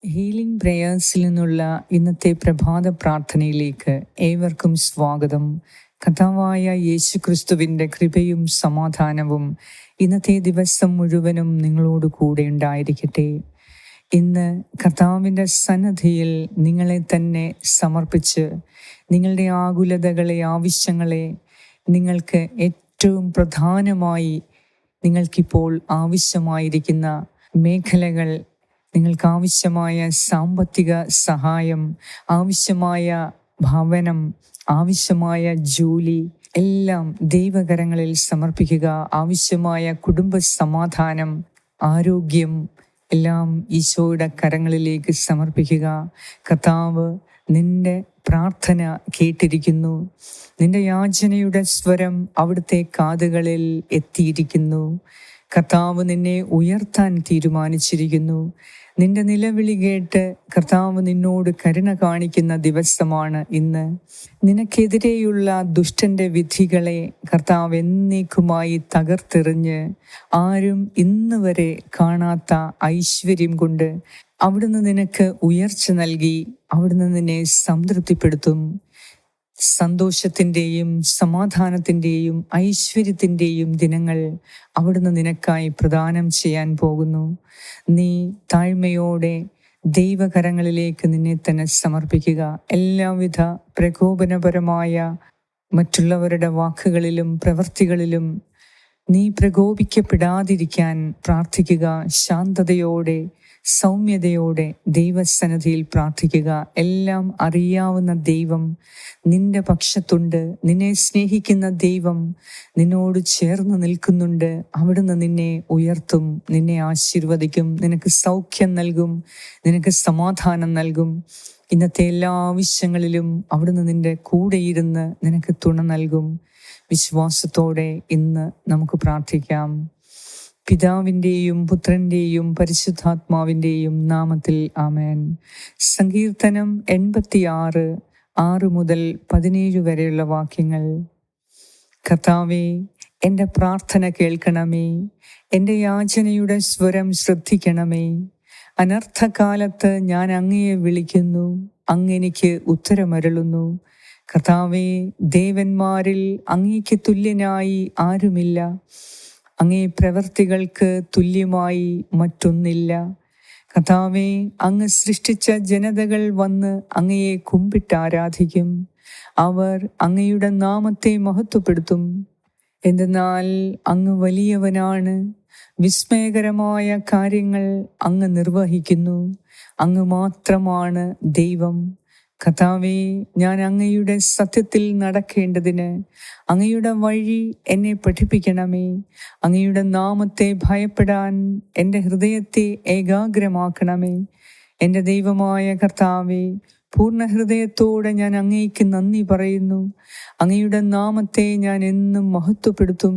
Healing പ്രേയേഴ്സിൽ നിന്നുള്ള ഇന്നത്തെ പ്രഭാത പ്രാർത്ഥനയിലേക്ക് ഏവർക്കും സ്വാഗതം. കർത്താവായ യേശുക്രിസ്തുവിൻ്റെ കൃപയും സമാധാനവും ഇന്നത്തെ ദിവസം മുഴുവനും നിങ്ങളോട് കൂടെ ഉണ്ടായിരിക്കട്ടെ. ഇന്ന് കർത്താവിൻ്റെ സന്നിധിയിൽ നിങ്ങളെ തന്നെ സമർപ്പിച്ച് നിങ്ങളുടെ ആകുലതകളെ, ആവശ്യങ്ങളെ, നിങ്ങൾക്ക് ഏറ്റവും പ്രധാനമായി നിങ്ങൾക്കിപ്പോൾ ആവശ്യമായിരിക്കുന്ന മേഖലകൾ, നിങ്ങൾക്ക് ആവശ്യമായ സാമ്പത്തിക സഹായം, ആവശ്യമായ ഭവനം, ആവശ്യമായ ജോലി എല്ലാം ദൈവകരങ്ങളിൽ സമർപ്പിക്കുക. ആവശ്യമായ കുടുംബ സമാധാനം, ആരോഗ്യം എല്ലാം ഈശോയുടെ കരങ്ങളിലേക്ക് സമർപ്പിക്കുക. കർത്താവ് നിന്റെ പ്രാർത്ഥന കേട്ടിരിക്കുന്നു. നിന്റെ യാചനയുടെ സ്വരം അവിടുത്തെ കാതുകളിൽ എത്തിയിരിക്കുന്നു. കർത്താവ് നിന്നെ ഉയർത്താൻ തീരുമാനിച്ചിരിക്കുന്നു. നിന്റെ നിലവിളി കേട്ട് കർത്താവ് നിന്നോട് കരുണ കാണിക്കുന്ന ദിവസമാണ് ഇന്ന്. നിനക്കെതിരെയുള്ള ദുഷ്ടന്റെ വിധികളെ കർത്താവ് എന്നേക്കുമായി തകർത്തെറിഞ്ഞ് ആരും ഇന്ന് വരെ കാണാത്ത ഐശ്വര്യം കൊണ്ട് അവിടുന്ന് നിനക്ക് ഉയർച്ച നൽകി അവിടുന്ന് നിന്നെ സംതൃപ്തിപ്പെടുത്തും. സന്തോഷത്തിൻ്റെയും സമാധാനത്തിൻ്റെയും ഐശ്വര്യത്തിൻ്റെയും ദിനങ്ങൾ അവിടുന്ന് നിനക്കായി പ്രദാനം ചെയ്യാൻ പോകുന്നു. നീ താഴ്മയോടെ ദൈവകരങ്ങളിലേക്ക് നിന്നെ തന്നെ സമർപ്പിക്കുക. എല്ലാവിധ പ്രകോപനപരമായ മറ്റുള്ളവരുടെ വാക്കുകളിലും പ്രവൃത്തികളിലും നീ പ്രകോപിക്കപ്പെടാതിരിക്കാൻ പ്രാർത്ഥിക്കുക. ശാന്തതയോടെ, സൗമ്യതയോടെ ദൈവസന്നിധിയിൽ പ്രാർത്ഥിക്കുക. എല്ലാം അറിയാവുന്ന ദൈവം നിന്റെ പക്ഷത്തുണ്ട്. നിന്നെ സ്നേഹിക്കുന്ന ദൈവം നിന്നോട് ചേർന്ന് നിൽക്കുന്നുണ്ട്. അവിടുന്ന് നിന്നെ ഉയർത്തും, നിന്നെ ആശീർവദിക്കും, നിനക്ക് സൗഖ്യം നൽകും, നിനക്ക് സമാധാനം നൽകും. ഇന്നത്തെ എല്ലാ ആവശ്യങ്ങളിലും അവിടുന്ന് നിന്റെ കൂടെയിരുന്ന് നിനക്ക് തുണ നൽകും. വിശ്വാസത്തോടെ ഇന്ന് നമുക്ക് പ്രാർത്ഥിക്കാം. പിതാവിൻ്റെയും പുത്രൻ്റെയും പരിശുദ്ധാത്മാവിൻ്റെയും നാമത്തിൽ ആമേൻ. സങ്കീർത്തനം 86, 6 മുതൽ 17 വരെയുള്ള വാക്യങ്ങൾ. കർത്താവേ, എൻ്റെ പ്രാർത്ഥന കേൾക്കണമേ. എൻ്റെ യാചനയുടെ സ്വരം ശ്രദ്ധിക്കണമേ. അനർത്ഥകാലത്ത് ഞാൻ അങ്ങയെ വിളിക്കുന്നു, അങ്ങെനിക്ക് ഉത്തരമരുളുന്നു. കർത്താവേ, ദേവന്മാരിൽ അങ്ങേക്ക് തുല്യനായി ആരുമില്ല. അങ്ങേ പ്രവൃത്തികൾക്ക് തുല്യമായി മറ്റൊന്നില്ല. കർത്താവേ, അങ്ങ് സൃഷ്ടിച്ച ജനതകൾ വന്ന് അങ്ങയെ കുമ്പിട്ട് ആരാധിക്കും. അവർ അങ്ങയുടെ നാമത്തെ മഹത്വപ്പെടുത്തും. എന്തെന്നാൽ അങ്ങ് വലിയവനാണ്. വിസ്മയകരമായ കാര്യങ്ങൾ അങ്ങ് നിർവഹിക്കുന്നു. അങ്ങ് മാത്രമാണ് ദൈവം. കർത്താവേ, ഞാൻ അങ്ങയുടെ സത്യത്തിൽ നടക്കേണ്ടതിന് അങ്ങയുടെ വഴി എന്നെ പഠിപ്പിക്കണമേ. അങ്ങയുടെ നാമത്തെ ഭയപ്പെടാൻ എൻ്റെ ഹൃദയത്തെ ഏകാഗ്രമാക്കണമേ. എൻ്റെ ദൈവമായ കർത്താവേ, പൂർണ്ണ ഹൃദയത്തോടെ ഞാൻ അങ്ങേക്ക് നന്ദി പറയുന്നു. അങ്ങയുടെ നാമത്തെ ഞാൻ എന്നും മഹത്വപ്പെടുത്തും.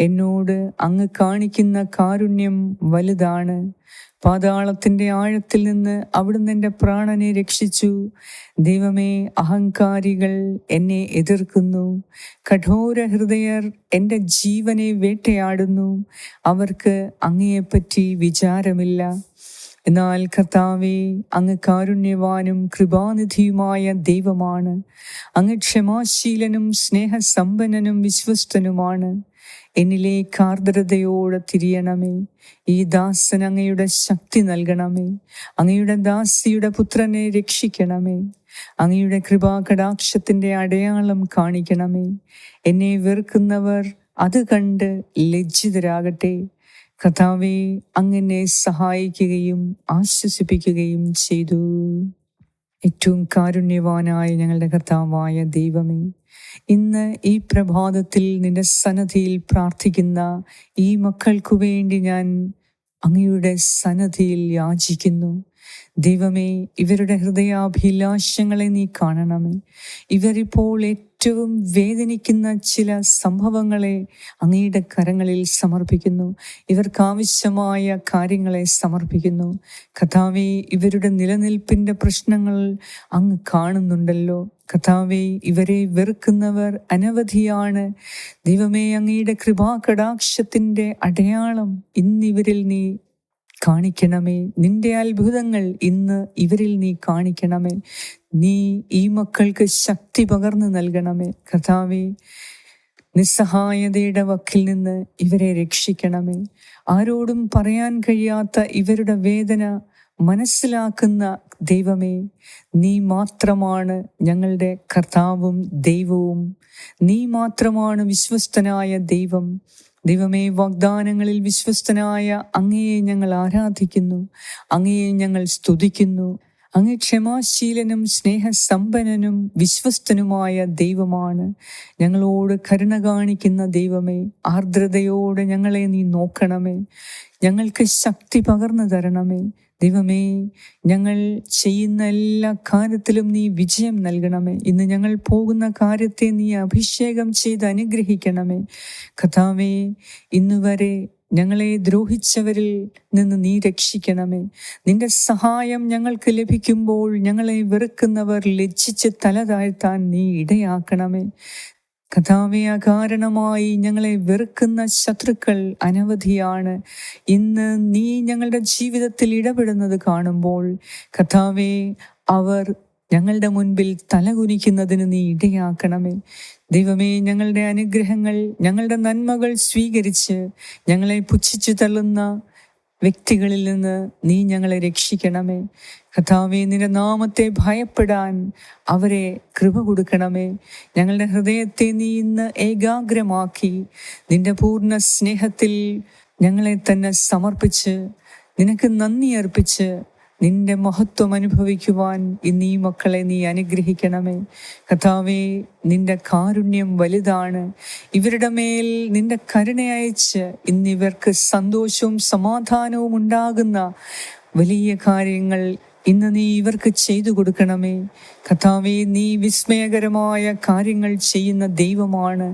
എന്നോട് അങ്ങ് കാണിക്കുന്ന കാരുണ്യം വലുതാണ്. പാതാളത്തിൻ്റെ ആഴത്തിൽ നിന്ന് അവിടുന്ന് എൻ്റെ പ്രാണനെ രക്ഷിച്ചു. ദൈവമേ, അഹങ്കാരികൾ എന്നെ എതിർക്കുന്നു. കഠോര ഹൃദയർ എൻ്റെ ജീവനെ വേട്ടയാടുന്നു. അവർക്ക് അങ്ങയെപ്പറ്റി വിചാരമില്ല. എന്നാൽ കർത്താവേ, അങ്ങ് കാരുണ്യവാനും കൃപാനിധിയുമായ ദൈവമാണ്. അങ്ങ് ക്ഷമാശീലനും സ്നേഹസമ്പന്നനും വിശ്വസ്തനുമാണ്. എന്നിലേക്ക് ആർദ്രതയോടെ തിരിയണമേ. ഈ ദാസൻ അങ്ങയുടെ ശക്തി നൽകണമേ. അങ്ങയുടെ ദാസിയുടെ പുത്രനെ രക്ഷിക്കണമേ. അങ്ങയുടെ കൃപാകടാക്ഷത്തിൻ്റെ അടയാളം കാണിക്കണമേ. എന്നെ വെറുക്കുന്നവർ അത് കണ്ട് ലജ്ജിതരാകട്ടെ. കർത്താവേ, അങ്ങനെ സഹായിക്കുകയും ആശ്വസിപ്പിക്കുകയും ചെയ്തു. ഏറ്റവും കാരുണ്യവാനായ ഞങ്ങളുടെ കർത്താവായ ദൈവമേ, ഇന്ന് ഈ പ്രഭാതത്തിൽ നിന്റെ സന്നിധിയിൽ പ്രാർത്ഥിക്കുന്ന ഈ മക്കൾക്കു വേണ്ടി ഞാൻ അങ്ങയുടെ സന്നിധിയിൽ യാചിക്കുന്നു. ദൈവമേ, ഇവരുടെ ഹൃദയാഭിലാഷങ്ങളെ നീ കാണണമേ. ഇവരിപ്പോൾ ഏറ്റവും വേദനിക്കുന്ന ചില സംഭവങ്ങളെ അങ്ങയുടെ കരങ്ങളിൽ സമർപ്പിക്കുന്നു. ഇവർക്കാവശ്യമായ കാര്യങ്ങളെ സമർപ്പിക്കുന്നു. കർത്താവേ, ഇവരുടെ നിലനിൽപ്പിൻ്റെ പ്രശ്നങ്ങൾ അങ്ങ് കാണുന്നുണ്ടല്ലോ. കർത്താവേ, ഇവരെ വെറുക്കുന്നവർ അനവധിയാണ്. ദൈവമേ, അങ്ങയുടെ കൃപാകടാക്ഷത്തിൻ്റെ അടയാളം ഇന്നിവരിൽ നീ കാണിക്കണമേ. നിന്റെ അത്ഭുതങ്ങൾ ഇന്ന് ഇവരിൽ നീ കാണിക്കണമേ. നീ ഈ മക്കൾക്ക് ശക്തി പകർന്നു നൽകണമേ കർത്താവേ. നിസ്സഹായതയുടെ വക്കിൽ നിന്ന് ഇവരെ രക്ഷിക്കണമേ. ആരോടും പറയാൻ കഴിയാത്ത ഇവരുടെ വേദന മനസ്സിലാക്കുന്ന ദൈവമേ, നീ മാത്രമാണ് ഞങ്ങളുടെ കർത്താവും ദൈവവും. നീ മാത്രമാണ് വിശ്വസ്തനായ ദൈവം. ദൈവമേ, വാഗ്ദാനങ്ങളിൽ വിശ്വസ്തനായ അങ്ങയെ ഞങ്ങൾ ആരാധിക്കുന്നു, അങ്ങയെ ഞങ്ങൾ സ്തുതിക്കുന്നു. അങ്ങ് ക്ഷമാശീലനും സ്നേഹസമ്പന്നനും വിശ്വസ്തനുമായ ദൈവമാണ്. ഞങ്ങളോട് കരുണ കാണിക്കുന്ന ദൈവമേ, ആർദ്രതയോടെ ഞങ്ങളെ നീ നോക്കണമേ. ഞങ്ങൾക്ക് ശക്തി പകർന്നു തരണമേ. ദൈവമേ, ഞങ്ങൾ ചെയ്യുന്ന എല്ലാ കാര്യത്തിലും നീ വിജയം നൽകണമേ. ഇന്ന് ഞങ്ങൾ പോകുന്ന കാര്യത്തെ നീ അഭിഷേകം ചെയ്ത് അനുഗ്രഹിക്കണമേ കർത്താവേ. ഇന്നുവരെ ഞങ്ങളെ ദ്രോഹിച്ചവരിൽ നിന്ന് നീ രക്ഷിക്കണമേ. നിന്റെ സഹായം ഞങ്ങൾക്ക് ലഭിക്കുമ്പോൾ ഞങ്ങളെ വെറുക്കുന്നവർ ലജ്ജിച്ച് തല താഴ്ത്താൻ നീ ഇടയാക്കണമേ കർത്താവേ. അകാരണമായി ഞങ്ങളെ വെറുക്കുന്ന ശത്രുക്കൾ അനവധിയാണ്. ഇന്ന് നീ ഞങ്ങളുടെ ജീവിതത്തിൽ ഇടപെടുന്നത് കാണുമ്പോൾ കർത്താവേ, അവർ ഞങ്ങളുടെ മുൻപിൽ തലകുനിക്കുന്നതിന് നീ ഇടയാക്കണമേ. ദൈവമേ, ഞങ്ങളുടെ അനുഗ്രഹങ്ങൾ, ഞങ്ങളുടെ നന്മകൾ സ്വീകരിച്ച് ഞങ്ങളെ പുച്ഛിച്ചു തള്ളുന്ന വ്യക്തികളിൽ നിന്ന് നീ ഞങ്ങളെ രക്ഷിക്കണമേ കർത്താവേ. നിന്റെ നാമത്തെ ഭയപ്പെടാൻ അവരെ കൃപ കൊടുക്കണമേ. ഞങ്ങളുടെ ഹൃദയത്തെ നീ ഇന്ന് ഏകാഗ്രമാക്കി നിന്റെ പൂർണ്ണ സ്നേഹത്തിൽ ഞങ്ങളെ തന്നെ സമർപ്പിച്ച് നിനക്ക് നന്ദി അർപ്പിച്ച് നിന്റെ മഹത്വം അനുഭവിക്കുവാൻ ഇന്ന് ഈ മക്കളെ നീ അനുഗ്രഹിക്കണമേ കർത്താവേ. നിന്റെ കാരുണ്യം വലുതാണ്. ഇവരുടെ മേൽ നിന്റെ കരുണ അയച്ച് ഇന്നിവർക്ക് സന്തോഷവും സമാധാനവും ഉണ്ടാകുന്ന വലിയ കാര്യങ്ങൾ ഇന്ന് നീ ഇവർക്ക് ചെയ്തു കൊടുക്കണമേ കർത്താവേ. നീ വിസ്മയകരമായ കാര്യങ്ങൾ ചെയ്യുന്ന ദൈവമാണ്.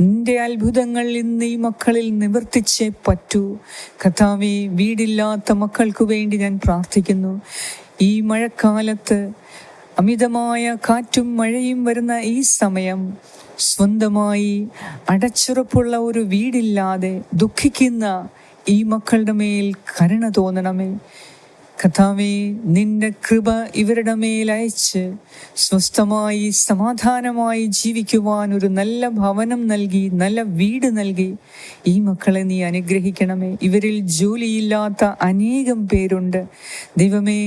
നിന്റെ അത്ഭുതങ്ങൾ ഇന്ന് ഈ മക്കളിൽ നിവർത്തിച്ചേ പറ്റൂ കർത്താവേ. വീടില്ലാത്ത മക്കൾക്ക് വേണ്ടി ഞാൻ പ്രാർത്ഥിക്കുന്നു. ഈ മഴക്കാലത്ത് അമിതമായ കാറ്റും മഴയും വരുന്ന ഈ സമയം സ്വന്തമായി അടച്ചുറപ്പുള്ള ഒരു വീടില്ലാതെ ദുഃഖിക്കുന്ന ഈ മക്കളുടെ മേൽ കരുണ തോന്നണമേ കർത്താവേ. നിന്റെ കൃപ ഇവരുടെ മേൽ അയച്ച് സ്വസ്ഥമായി സമാധാനമായി ജീവിക്കുവാൻ ഒരു നല്ല ഭവനം നൽകി, നല്ല വീട് നൽകി ഈ മക്കളെ നീ അനുഗ്രഹിക്കണമേ. ഇവരിൽ ജോലിയില്ലാത്ത അനേകം പേരുണ്ട് ദൈവമേ.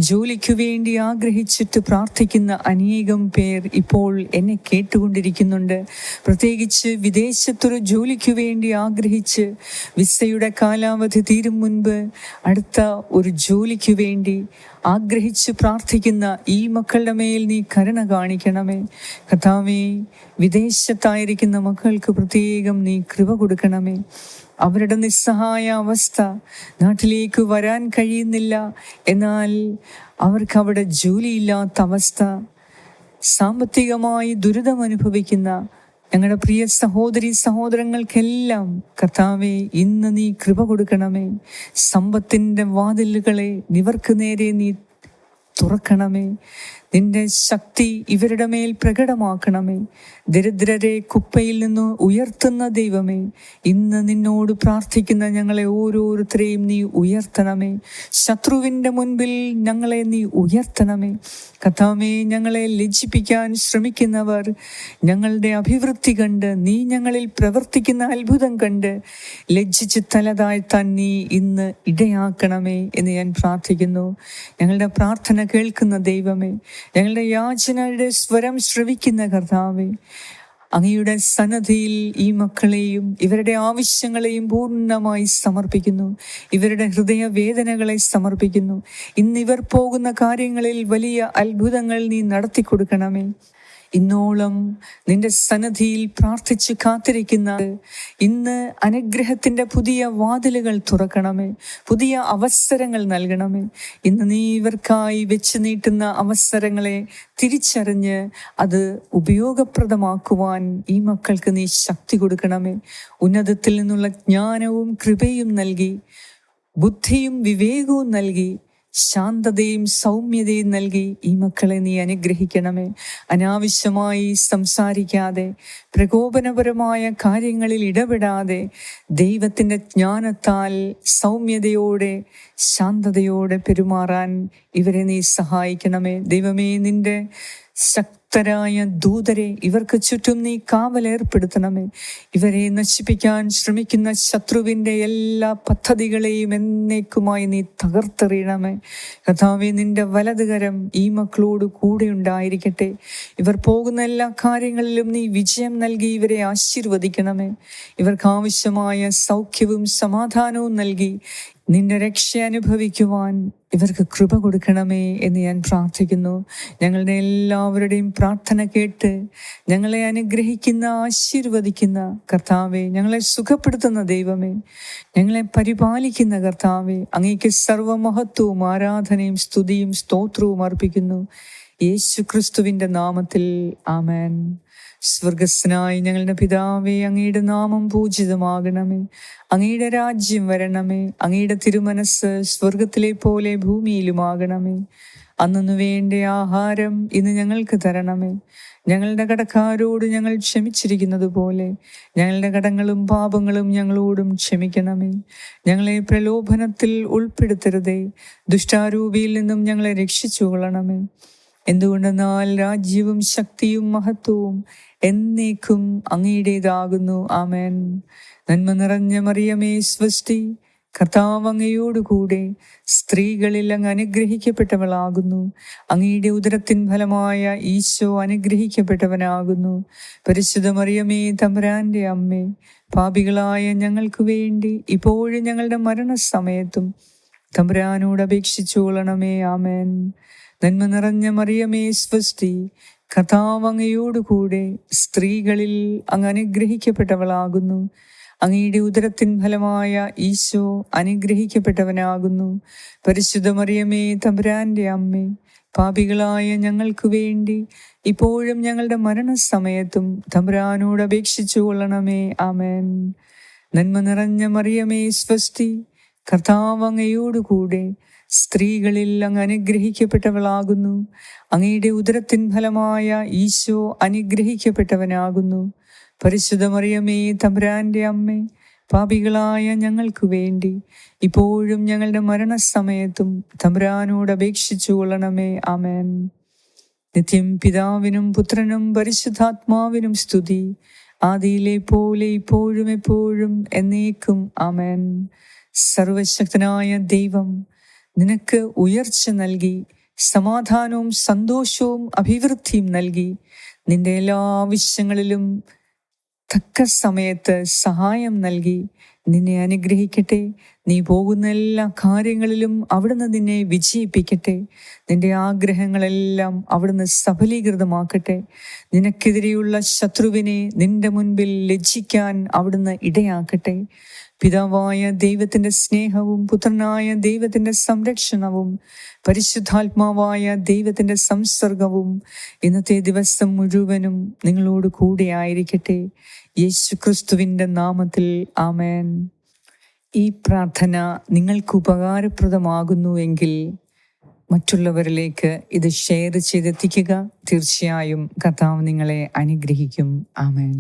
ജോലിക്കു വേണ്ടി ആഗ്രഹിച്ചിട്ട് പ്രാർത്ഥിക്കുന്ന അനേകം പേർ ഇപ്പോൾ എന്നെ കേട്ടുകൊണ്ടിരിക്കുന്നുണ്ട്. പ്രത്യേകിച്ച് വിദേശത്തൊരു ജോലിക്കു വേണ്ടി ആഗ്രഹിച്ച് വിസയുടെ കാലാവധി തീരും മുൻപ് അടുത്ത ഒരു ജോലിക്കു വേണ്ടി ആഗ്രഹിച്ച് പ്രാർത്ഥിക്കുന്ന ഈ മക്കളുടെ മേൽ നീ കരുണ കാണിക്കണമേ കർത്താവേ. വിദേശത്തായിരിക്കുന്ന മക്കൾക്ക് പ്രത്യേകം നീ കൃപ കൊടുക്കണമേ. അവരുടെ നിസ്സഹായ അവസ്ഥ, നാട്ടിലേക്ക് വരാൻ കഴിയുന്നില്ല, എന്നാൽ അവർക്ക് അവിടെ ജോലിയില്ലാത്ത അവസ്ഥ, സാമ്പത്തികമായി ദുരിതം അനുഭവിക്കുന്ന ഞങ്ങളുടെ പ്രിയ സഹോദരി സഹോദരങ്ങൾക്കെല്ലാം കർത്താവേ ഇന്ന് നീ കൃപ കൊടുക്കണമേ. സമ്പത്തിൻ്റെ വാതിലുകളെ ഇവർക്ക് നേരെ നീ തുറക്കണമേ. നിന്റെ ശക്തി ഇവരുടെ മേൽ പ്രകടമാക്കണമേ. ദരിദ്രരെ കുപ്പയിൽ നിന്ന് ഉയർത്തുന്ന ദൈവമേ, ഇന്ന് നിന്നോട് പ്രാർത്ഥിക്കുന്ന ഞങ്ങളെ ഓരോരുത്തരെയും നീ ഉയർത്തണമേ. ശത്രുവിൻ്റെ മുൻപിൽ ഞങ്ങളെ നീ ഉയർത്തണമേ കർത്താവേ. ഞങ്ങളെ ലജ്ജിപ്പിക്കാൻ ശ്രമിക്കുന്നവർ ഞങ്ങളുടെ അഭിവൃദ്ധി കണ്ട്, നീ ഞങ്ങളിൽ പ്രവർത്തിക്കുന്ന അത്ഭുതം കണ്ട് ലജ്ജിച്ച് തല താഴ്ത്താൻ നീ ഇന്ന് ഇടയാക്കണമേ എന്ന് ഞാൻ പ്രാർത്ഥിക്കുന്നു. ഞങ്ങളുടെ പ്രാർത്ഥന കേൾക്കുന്ന ദൈവമേ, ഞങ്ങളുടെ യാചനയുടെ സ്വരം ശ്രവിക്കുന്ന കർത്താവേ, അങ്ങയുടെ സന്നദ്ധിയിൽ ഈ മക്കളെയും ഇവരുടെ ആവശ്യങ്ങളെയും പൂർണ്ണമായി സമർപ്പിക്കുന്നു. ഇവരുടെ ഹൃദയവേദനകളെ സമർപ്പിക്കുന്നു. ഇന്നിവർ പോകുന്ന കാര്യങ്ങളിൽ വലിയ അത്ഭുതങ്ങൾ നീ നടത്തി കൊടുക്കണമേ. ഇന്നോളം നിന്റെ സന്നദ്ധിയിൽ പ്രാർത്ഥിച്ച് കാത്തിരിക്കുന്ന ഇന്ന് അനുഗ്രഹത്തിൻ്റെ പുതിയ വാതിലുകൾ തുറക്കണമേ. പുതിയ അവസരങ്ങൾ നൽകണമേ. ഇന്ന് നീ ഇവർക്കായി വെച്ച് നീട്ടുന്ന അവസരങ്ങളെ തിരിച്ചറിഞ്ഞ് അത് ഉപയോഗപ്രദമാക്കുവാൻ ഈ മക്കൾക്ക് നീ ശക്തി കൊടുക്കണമേ. ഉന്നതത്തിൽ നിന്നുള്ള ജ്ഞാനവും കൃപയും നൽകി, ബുദ്ധിയും വിവേകവും നൽകി, ശാന്തതയും സൗമ്യതയും നൽകി ഈ മക്കളെ നീ അനുഗ്രഹിക്കണമേ. അനാവശ്യമായി സംസാരിക്കാതെ, പ്രകോപനപരമായ കാര്യങ്ങളിൽ ഇടപെടാതെ, ദൈവത്തിൻ്റെ ജ്ഞാനത്താൽ സൗമ്യതയോടെ ശാന്തതയോടെ പെരുമാറാൻ ഇവരെ നീ സഹായിക്കണമേ. ദൈവമേ, നിന്റെ ശക്തരായ ദൂതരെ ഇവർക്ക് ചുറ്റും നീ കാവലേർപ്പെടുത്തണമേ. ഇവരെ നശിപ്പിക്കാൻ ശ്രമിക്കുന്ന ശത്രുവിൻ്റെ എല്ലാ പദ്ധതികളെയും എന്നേക്കുമായി നീ തകർത്തെറിയണമേ. കർത്താവേ, നിന്റെ വലതുകരം ഈ മക്കളോട് കൂടെ ഉണ്ടായിരിക്കട്ടെ. ഇവർ പോകുന്ന എല്ലാ കാര്യങ്ങളിലും നീ വിജയം നൽകി ഇവരെ ആശീർവദിക്കണമേ. ഇവർക്ക് ആവശ്യമായ സൗഖ്യവും സമാധാനവും നൽകി നിന്റെ രക്ഷ അനുഭവിക്കുവാൻ ഇവർക്ക് കൃപ കൊടുക്കണമേ എന്ന് ഞാൻ പ്രാർത്ഥിക്കുന്നു. ഞങ്ങളുടെ എല്ലാവരുടെയും പ്രാർത്ഥന കേട്ട് ഞങ്ങളെ അനുഗ്രഹിക്കുന്ന, ആശീർവദിക്കുന്ന കർത്താവേ, ഞങ്ങളെ സുഖപ്പെടുത്തുന്ന ദൈവമേ, ഞങ്ങളെ പരിപാലിക്കുന്ന കർത്താവേ, അങ്ങേക്ക് സർവ്വമഹത്വവും ആരാധനയും സ്തുതിയും സ്തോത്രവും അർപ്പിക്കുന്നു യേശു ക്രിസ്തുവിൻ്റെ നാമത്തിൽ. ആമേൻ. സ്വർഗസ്നായ ഞങ്ങളുടെ പിതാവേ, അങ്ങയുടെ നാമം പൂജിതമാകണമേ. അങ്ങയുടെ രാജ്യം വരണമേ. അങ്ങയുടെ തിരുമനസ് സ്വർഗത്തിലെ പോലെ ഭൂമിയിലുമാകണമേ. അന്നു വേണ്ട ആഹാരം ഇന്ന് ഞങ്ങൾക്ക് തരണമേ. ഞങ്ങളുടെ കടക്കാരോട് ഞങ്ങൾ ക്ഷമിച്ചിരിക്കുന്നത് പോലെ ഞങ്ങളുടെ കടങ്ങളും പാപങ്ങളും ഞങ്ങളോടും ക്ഷമിക്കണമേ. ഞങ്ങളെ പ്രലോഭനത്തിൽ ഉൾപ്പെടുത്തരുതേ, ദുഷ്ടാരൂപിയിൽ നിന്നും ഞങ്ങളെ രക്ഷിച്ചുകൊള്ളണമേ. എന്തുകൊണ്ടെന്നാൽ രാജ്യവും ശക്തിയും മഹത്വവും എന്നേക്കും അങ്ങയുടേതാകുന്നു. ആമേൻ. നന്മ നിറഞ്ഞ മറിയമേ, സ്വസ്തി, കർത്താവ് അങ്ങയോടുകൂടെ സ്ത്രീകളിൽ അങ്ങ് അനുഗ്രഹിക്കപ്പെട്ടവളാകുന്നു. അങ്ങയുടെ ഉദരത്തിൻ ഫലമായ ഈശോ അനുഗ്രഹിക്കപ്പെട്ടവനാകുന്നു. പരിശുദ്ധ മറിയമേ, തമ്പുരാന്റെ അമ്മേ, പാപികളായ ഞങ്ങൾക്ക് വേണ്ടി ഇപ്പോഴും ഞങ്ങളുടെ മരണസമയത്തും തമ്പുരാനോട് അപേക്ഷിച്ചുകൊള്ളണമേ. ആമേൻ. നന്മ നിറഞ്ഞ മറിയമേ, സ്വസ്തി, കർത്താവ് അങ്ങയോടുകൂടെ സ്ത്രീകളിൽ അങ്ങ് അനുഗ്രഹിക്കപ്പെട്ടവളാകുന്നു. അങ്ങയുടെ ഉദരത്തിൻ ഫലമായ ഈശോ അനുഗ്രഹിക്കപ്പെട്ടവനാകുന്നു. പരിശുദ്ധ മറിയമേ, തമ്പുരാന്റെ അമ്മേ, പാപികളായ ഞങ്ങൾക്ക് വേണ്ടി ഇപ്പോഴും ഞങ്ങളുടെ മരണസമയത്തും തമ്പുരാനോട് അപേക്ഷിച്ചു കൊള്ളണമേ. ആമേൻ. നന്മ നിറഞ്ഞ മറിയമേ, സ്വസ്തി, കർത്താവ് അങ്ങയോടുകൂടെ സ്ത്രീകളിൽ അങ്ങ് അനുഗ്രഹിക്കപ്പെട്ടവളാകുന്നു. അങ്ങയുടെ ഉദരത്തിൻ ഫലമായ ഈശോ അനുഗ്രഹിക്കപ്പെട്ടവനാകുന്നു. പരിശുദ്ധ മറിയമേ, തമ്പുരാന്റെ അമ്മേ, പാപികളായ ഞങ്ങൾക്ക് വേണ്ടി ഇപ്പോഴും ഞങ്ങളുടെ മരണസമയത്തും തമ്പുരാനോട് അപേക്ഷിച്ചു കൊള്ളണമേ. ആമേൻ. നിത്യം പിതാവിനും പുത്രനും പരിശുദ്ധാത്മാവിനും സ്തുതി, ആദിയിലെ പോലെ ഇപ്പോഴും എപ്പോഴും എന്നേക്കും. ആമേൻ. സർവശക്തനായ ദൈവം നിനക്ക് ഉയർച്ച നൽകി, സമാധാനവും സന്തോഷവും അഭിവൃദ്ധിയും നൽകി, നിന്റെ എല്ലാ ആവശ്യങ്ങളിലും തക്ക സമയത്ത് സഹായം നൽകി നിന്നെ അനുഗ്രഹിക്കട്ടെ. നീ പോകുന്ന എല്ലാ കാര്യങ്ങളിലും അവിടുന്ന് നിന്നെ വിജയിപ്പിക്കട്ടെ. നിന്റെ ആഗ്രഹങ്ങളെല്ലാം അവിടുന്ന് സഫലീകൃതമാക്കട്ടെ. നിനക്കെതിരെയുള്ള ശത്രുവിനെ നിന്റെ മുൻപിൽ ലജ്ജിക്കാൻ അവിടുന്ന് ഇടയാക്കട്ടെ. പിതാവായ ദൈവത്തിൻ്റെ സ്നേഹവും പുത്രനായ ദൈവത്തിൻ്റെ സംരക്ഷണവും പരിശുദ്ധാത്മാവായ ദൈവത്തിൻ്റെ സംസർഗവും ഇന്നത്തെ ദിവസം മുഴുവനും നിങ്ങളോട് കൂടെ ആയിരിക്കട്ടെ. യേശു ക്രിസ്തുവിൻ്റെ നാമത്തിൽ. ആമേൻ. ഈ പ്രാർത്ഥന നിങ്ങൾക്ക് ഉപകാരപ്രദമാകുന്നുവെങ്കിൽ മറ്റുള്ളവരിലേക്ക് ഇത് ഷെയർ ചെയ്തെത്തിക്കുക. തീർച്ചയായും കർത്താവ് നിങ്ങളെ അനുഗ്രഹിക്കും. ആമേൻ.